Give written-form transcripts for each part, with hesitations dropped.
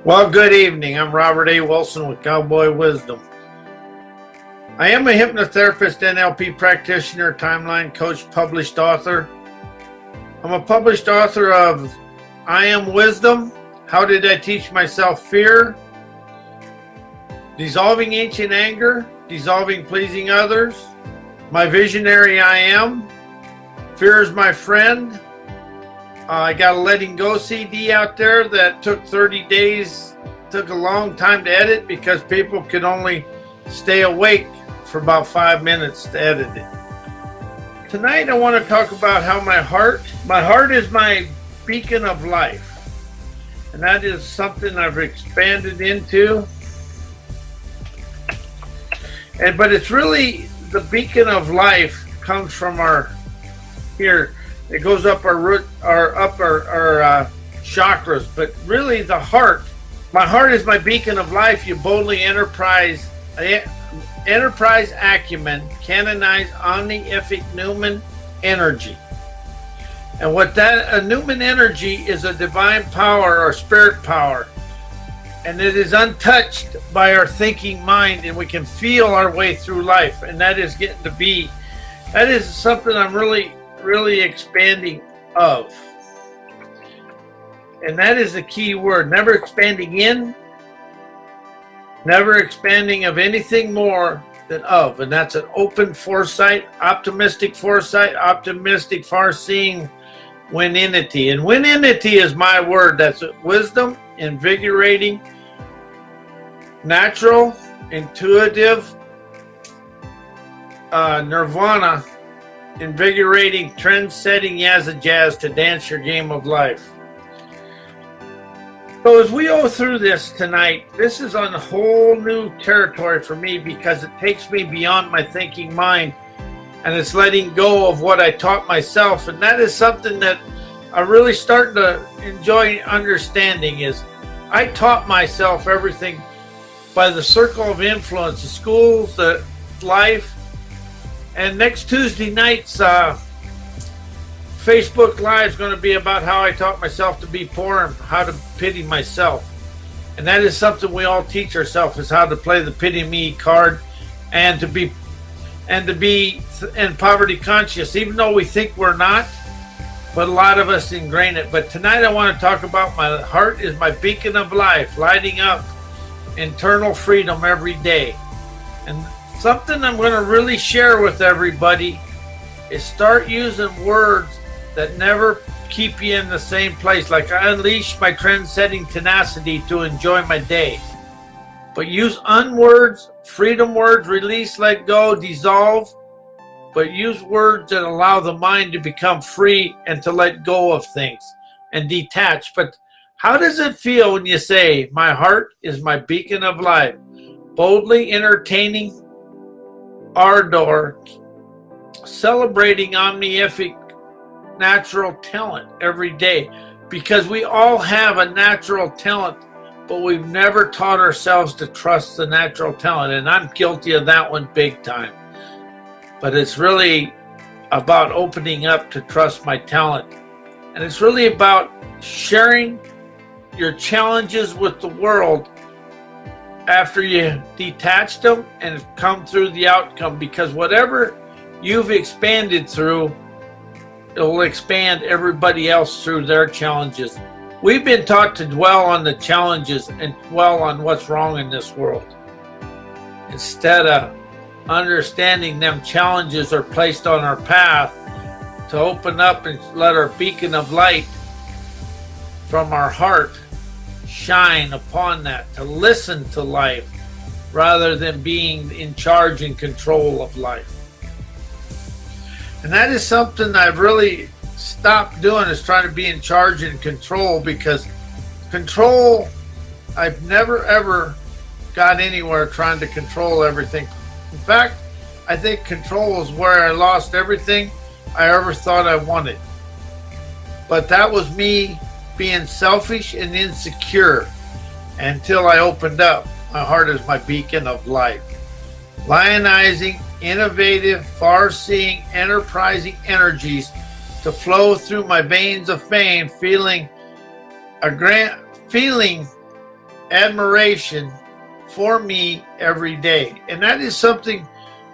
Well, good evening. I'm Robert A. Wilson with Cowboy Wisdom. I am a hypnotherapist, NLP practitioner, timeline coach, published author. I'm a published author of I Am Wisdom, How Did I Teach Myself Fear, Dissolving Ancient Anger, Dissolving Pleasing Others, My Visionary I Am, Fear is My Friend. I got a Letting Go CD out there that took 30 days, took a long time to edit because people could only stay awake for about 5 minutes to edit it. Tonight I want to talk about how my heart is my beacon of life. And that is something I've expanded into. But it's really the beacon of life comes from our here. It goes up our root, our chakras, but really the heart. My heart is my beacon of life. You boldly enterprise acumen, canonize omnific Newman energy. And what that a Newman energy is a divine power or spirit power. And it is untouched by our thinking mind, and we can feel our way through life. And that is getting to be, that is something I'm really expanding of. And that is the key word. Never expanding in, never expanding of anything more than of. And that's an open foresight, optimistic farseeing, winninity. And winninity is my word. That's wisdom, invigorating, natural, intuitive, nirvana, invigorating, trend-setting jazz to dance your game of life. So as we go through this tonight, this is on a whole new territory for me because it takes me beyond my thinking mind, and it's letting go of what I taught myself. And that is something that I'm really starting to enjoy understanding. Is I taught myself everything by the circle of influence, the schools, the life. And next Tuesday night's Facebook Live is going to be about how I taught myself to be poor and how to pity myself. And that is something we all teach ourselves, is how to play the pity me card and to be in poverty conscious, even though we think we're not. But a lot of us ingrain it. But tonight I want to talk about my heart is my beacon of life, lighting up internal freedom every day. And something I'm going to really share with everybody is start using words that never keep you in the same place. Like I unleash my trend-setting tenacity to enjoy my day. But use unwords, freedom words, release, let go, dissolve. But use words that allow the mind to become free and to let go of things and detach. But how does it feel when you say, my heart is my beacon of life? Boldly entertaining, ardor, celebrating omnific natural talent every day, because we all have a natural talent, but we've never taught ourselves to trust the natural talent. And I'm guilty of that one big time. But it's really about opening up to trust my talent. And it's really about sharing your challenges with the world after you detach them and come through the outcome, because whatever you've expanded through, it will expand everybody else through their challenges. We've been taught to dwell on the challenges and dwell on what's wrong in this world, instead of understanding them challenges are placed on our path to open up and let our beacon of light from our heart shine upon that, to listen to life rather than being in charge and control of life. And that is something I've really stopped doing, is trying to be in charge and control, because control, I've never ever got anywhere trying to control everything. In fact, I think control is where I lost everything I ever thought I wanted. But that was me being selfish and insecure until I opened up. My heart is my beacon of life. Lionizing, innovative, farseeing, enterprising energies to flow through my veins of fame, feeling admiration for me every day. And that is something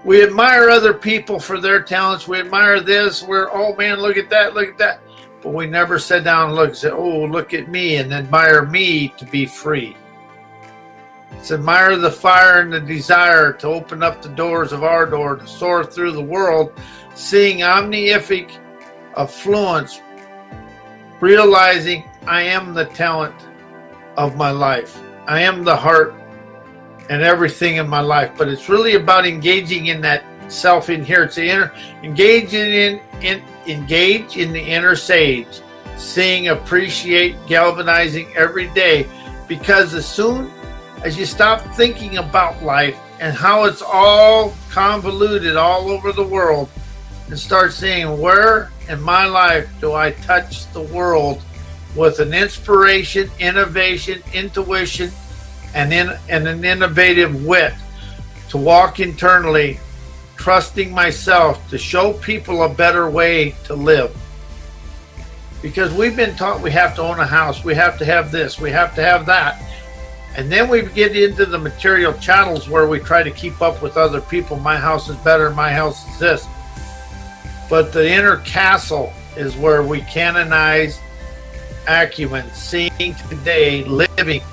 we admire other people for their talents. We admire this. We're, oh man, look at that, look at that. But we never sit down and look and say, oh, look at me, and admire me to be free. It's admire the fire and the desire to open up the doors of our door, to soar through the world, seeing omnific of fluence, realizing I am the talent of my life. I am the heart and everything in my life. But it's really about engaging in that self in here. It's the inner, engage in the inner sage, seeing, appreciate, galvanizing every day. Because as soon as you stop thinking about life and how it's all convoluted all over the world, and start seeing, where in my life do I touch the world with an inspiration, innovation, intuition, and an innovative wit, to walk internally, trusting myself to show people a better way to live. Because we've been taught we have to own a house, we have to have this, we have to have that. And then we get into the material channels where we try to keep up with other people. My house is better, my house is this. But the inner castle is where we canonize acumen, seeing today, living,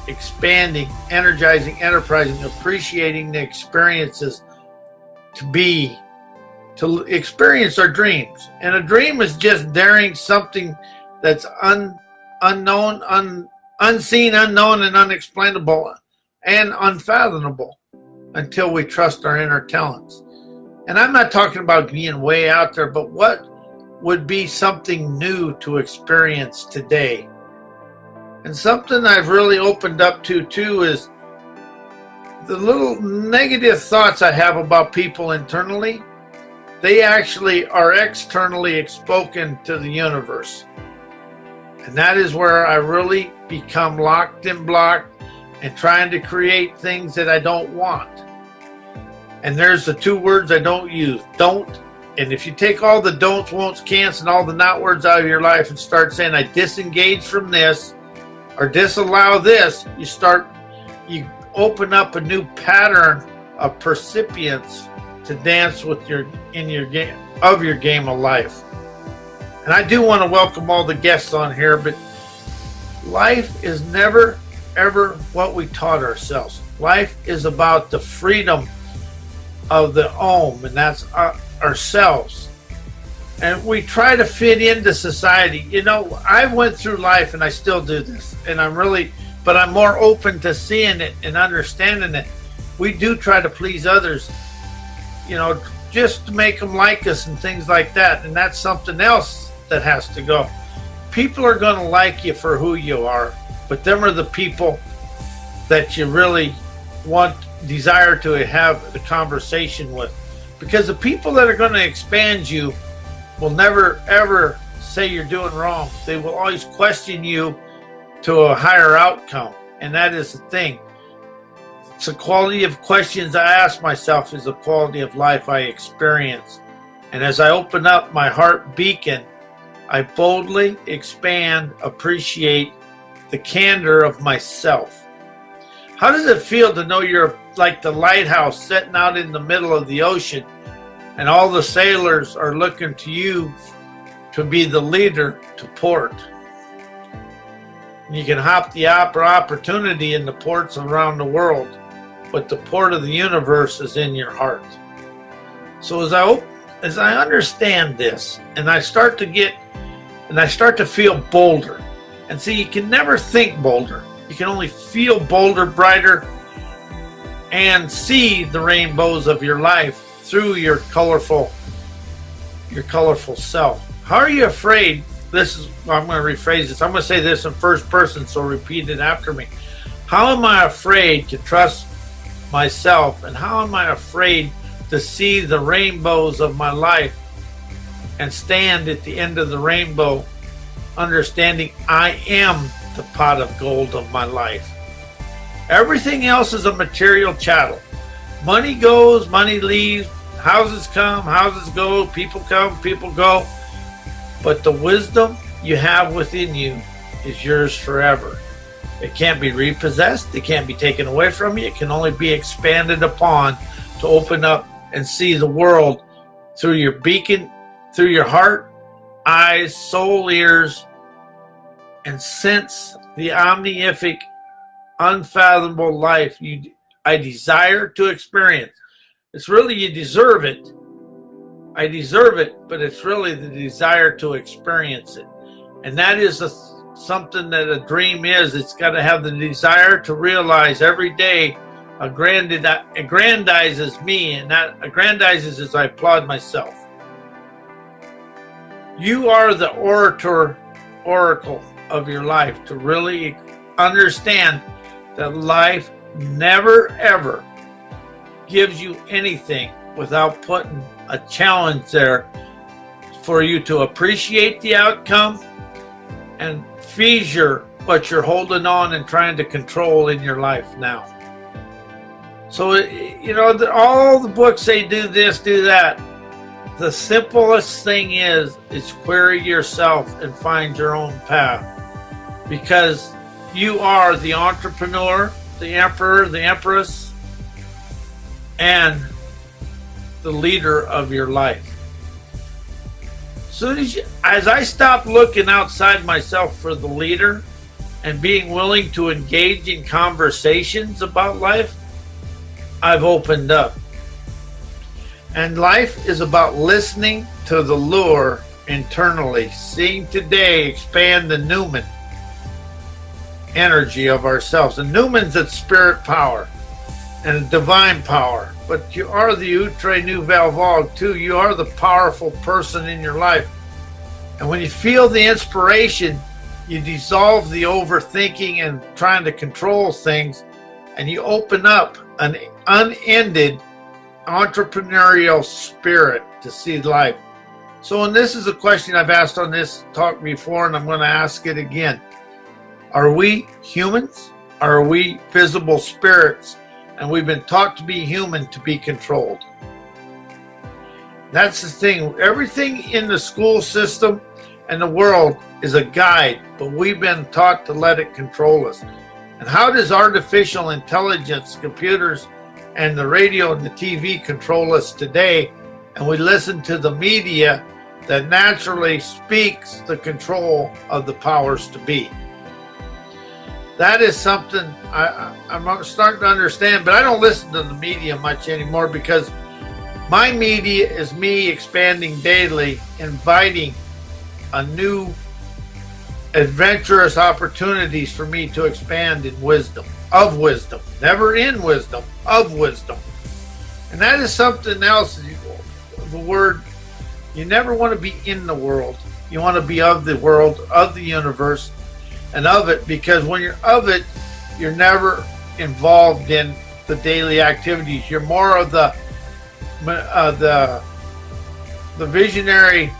expanding, energizing, enterprising, appreciating the experiences, to experience our dreams. And a dream is just daring something that's unknown, unseen, unknown, and unexplainable, and unfathomable, until we trust our inner talents. And I'm not talking about being way out there, but what would be something new to experience today? And something I've really opened up to too is the little negative thoughts I have about people internally. They actually are externally spoken to the universe. And that is where I really become locked and blocked and trying to create things that I don't want. And there's the two words I don't use, don't. And if you take all the don'ts, won'ts, can'ts, and all the not words out of your life and start saying, I disengage from this or disallow this, you open up a new pattern of percipience to dance with your game of life. And I do want to welcome all the guests on here, but life is never ever what we taught ourselves. Life is about the freedom of the and that's ourselves. And we try to fit into society. You know, I went through life and I still do this, and but I'm more open to seeing it and understanding it. We do try to please others, you know, just to make them like us and things like that. And that's something else that has to go. People are going to like you for who you are, but them are the people that you really desire to have the conversation with. Because the people that are going to expand you will never ever say you're doing wrong. They will always question you to a higher outcome. And that is the thing. It's the quality of questions I ask myself is the quality of life I experience. And as I open up my heart beacon, I boldly expand, appreciate the candor of myself. How does it feel to know you're like the lighthouse sitting out in the middle of the ocean and all the sailors are looking to you to be the leader to port? You can hop the opportunity in the ports around the world, but the port of the universe is in your heart. So as I understand this, and I start to feel bolder. And see, you can never think bolder. You can only feel bolder, brighter, and see the rainbows of your life through your colorful self. How are you afraid? I'm going to rephrase this. I'm going to say this in first person, so repeat it after me. How am I afraid to trust myself, and how am I afraid to see the rainbows of my life and stand at the end of the rainbow, understanding I am the pot of gold of my life? Everything else is a material chattel. Money goes, money leaves, houses come, houses go, people come, people go. But the wisdom you have within you is yours forever. It can't be repossessed. It can't be taken away from you. It can only be expanded upon to open up and see the world through your beacon, through your heart, eyes, soul, ears, and sense the omnific, unfathomable life I desire to experience. It's really, you deserve it. I deserve it, but it's really the desire to experience it. And that is something that a dream is. It's got to have the desire to realize every day aggrandizes me, and that aggrandizes as I applaud myself. You are the oracle of your life to really understand that life never ever gives you anything without putting a challenge there for you to appreciate the outcome and feature what you're holding on and trying to control in your life now. So, all the books say do this, do that. The simplest thing is query yourself and find your own path, because you are the entrepreneur, the emperor, the empress, and the leader of your life. As I stop looking outside myself for the leader and being willing to engage in conversations about life, I've opened up. And life is about listening to the lure internally, seeing today expand the Newman energy of ourselves. The Newman's at spirit power and divine power, but you are the outre nouvelle vague too. You are the powerful person in your life. And when you feel the inspiration, you dissolve the overthinking and trying to control things, and you open up an unended entrepreneurial spirit to see life. So, and this is a question I've asked on this talk before, and I'm going to ask it again. Are we humans? Are we visible spirits? And we've been taught to be human to be controlled. That's the thing. Everything in the school system and the world is a guide, but we've been taught to let it control us. And how does artificial intelligence, computers, and the radio and the TV control us today? And we listen to the media that naturally speaks the control of the powers to be. That is something I'm starting to understand, but I don't listen to the media much anymore, because my media is me expanding daily, inviting a new adventurous opportunities for me to expand in wisdom, of wisdom, never in wisdom, of wisdom. And that is something else. The word, you never want to be in the world. You want to be of the world, of the universe, and of it, because when you're of it, you're never involved in the daily activities. You're more of the visionary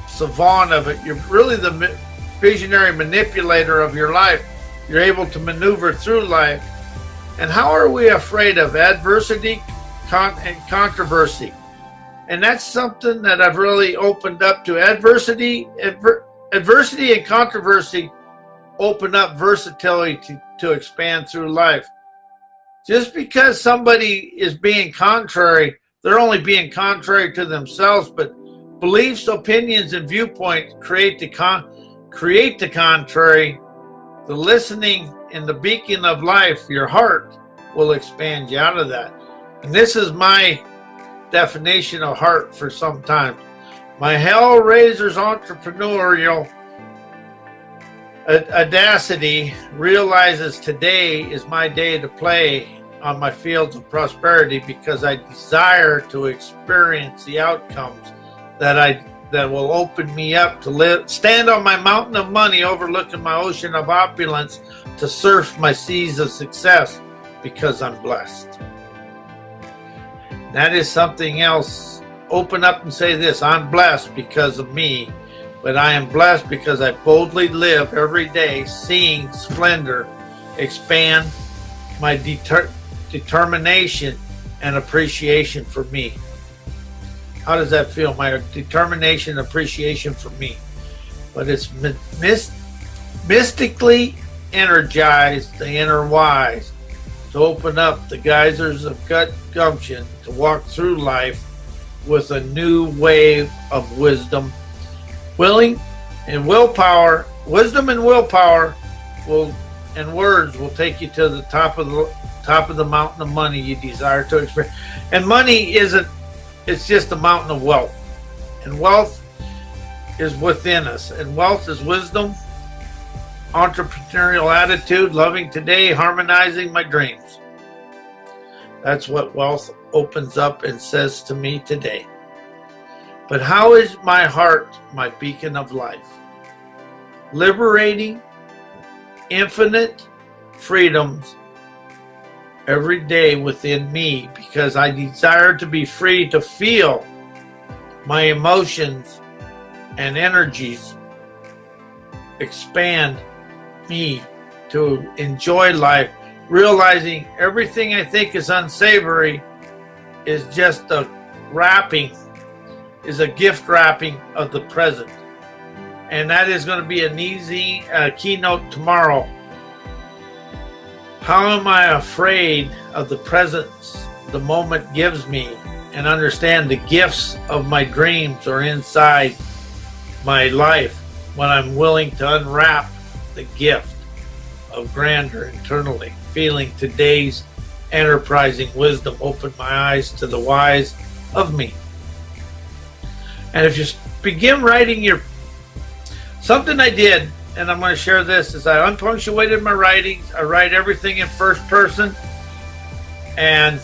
savant of it. You're really the visionary manipulator of your life. You're able to maneuver through life. And how are we afraid of adversity and controversy? And that's something that I've really opened up to. Adversity and controversy open up versatility to expand through life. Just because somebody is being contrary, they're only being contrary to themselves, but beliefs, opinions, and viewpoints create the contrary. The listening and the beacon of life, your heart, will expand you out of that. And this is my definition of heart for some time. My Hellraiser's entrepreneurial audacity realizes today is my day to play on my fields of prosperity, because I desire to experience the outcomes that will open me up to stand on my mountain of money overlooking my ocean of opulence, to surf my seas of success, because I'm blessed. That is something else. Open up and say this: I'm blessed because of me, but I am blessed because I boldly live every day seeing splendor expand my determination and appreciation for me. How does that feel? mystically energize the inner wise, to open up the geysers of gumption, to walk through life with a new wave of wisdom, willing and willpower. Wisdom and willpower and words will take you to the top of the mountain of money you desire to experience. And money it's just a mountain of wealth. And wealth is within us. And wealth is wisdom, entrepreneurial attitude, loving today, harmonizing my dreams. That's what wealth opens up and says to me today. But how is my heart my beacon of life? Liberating infinite freedoms every day within me, because I desire to be free to feel my emotions and energies expand me to enjoy life, realizing everything I think is unsavory is just a gift wrapping of the present. And that is going to be an easy keynote tomorrow. How am I afraid of the presence the moment gives me, and understand the gifts of my dreams are inside my life when I'm willing to unwrap the gift of grandeur internally, feeling today's enterprising wisdom open my eyes to the wise of me. And if you begin writing something I did, and I'm going to share this, is I unpunctuated my writings. I write everything in first person, and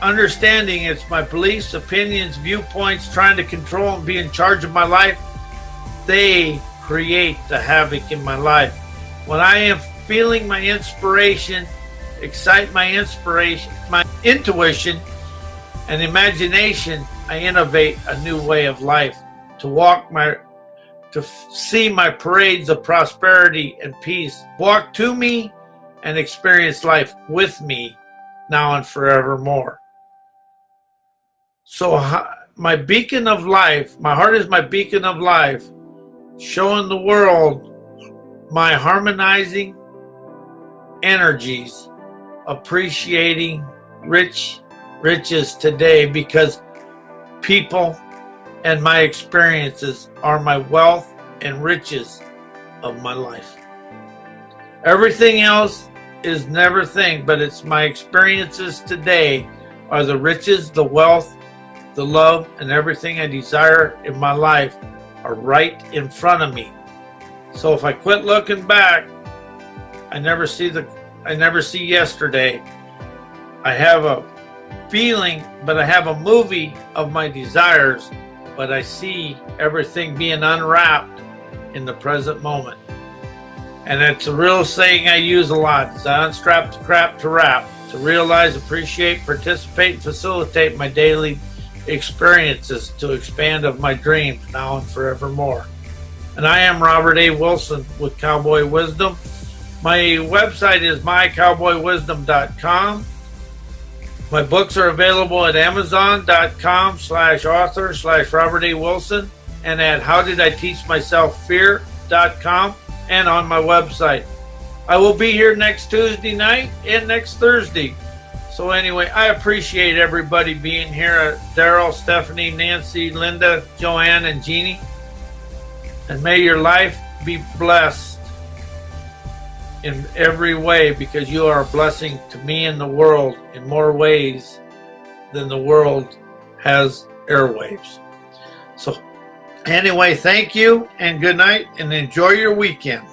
understanding it's my beliefs, opinions, viewpoints, trying to control and be in charge of my life. They create the havoc in my life. When I am feeling my inspiration, excite my intuition and imagination, I innovate a new way of life, to see my parades of prosperity and peace walk to me and experience life with me now and forevermore. So my beacon of life, my heart is my beacon of life, showing the world my harmonizing energies, appreciating riches today, because people and my experiences are my wealth and riches of my life. Everything else is never thing, but it's my experiences today are the riches, the wealth, the love, and everything I desire in my life are right in front of me. So if I quit looking back, I never see yesterday. I have a feeling, but I have a movie of my desires, but I see everything being unwrapped in the present moment. And it's a real saying I use a lot. It's I unstrap the crap to wrap, to realize, appreciate, participate, and facilitate my daily experiences, to expand of my dreams now and forevermore. And I am Robert A. Wilson with Cowboy Wisdom. My website is mycowboywisdom.com. My books are available at amazon.com/author/Robert A. Wilson, and at howdiditeachmyselffear.com, and on my website. I will be here next Tuesday night and next Thursday. So anyway, I appreciate everybody being here. Daryl, Stephanie, Nancy, Linda, Joanne, and Jeannie. And may your life be blessed in every way, because you are a blessing to me and the world in more ways than the world has airwaves. So anyway, thank you and good night, and enjoy your weekend.